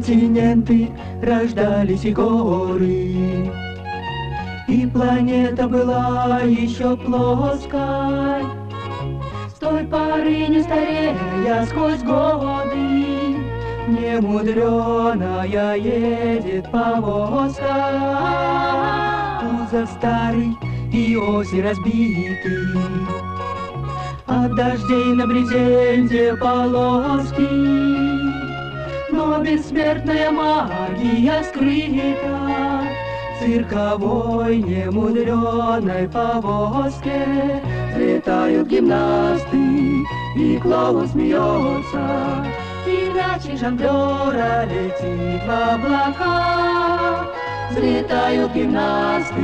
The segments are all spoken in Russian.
континенты, рождались и горы. И планета была еще плоской, с той поры не старея сквозь годы. Немудреная едет повозка, кузов старый и оси разбиты. От дождей на брезенте полоски, но бессмертная магия скрыта. В цирковой немудреной повозке летают гимнасты, и клоун смеется, и мячик жонглера летит в облака. Взлетают гимнасты,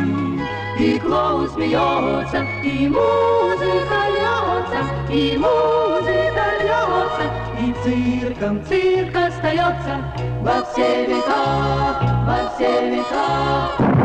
и клоун смеется, и музыка льется, и музыка льется, и цирк остается во все века, во все века.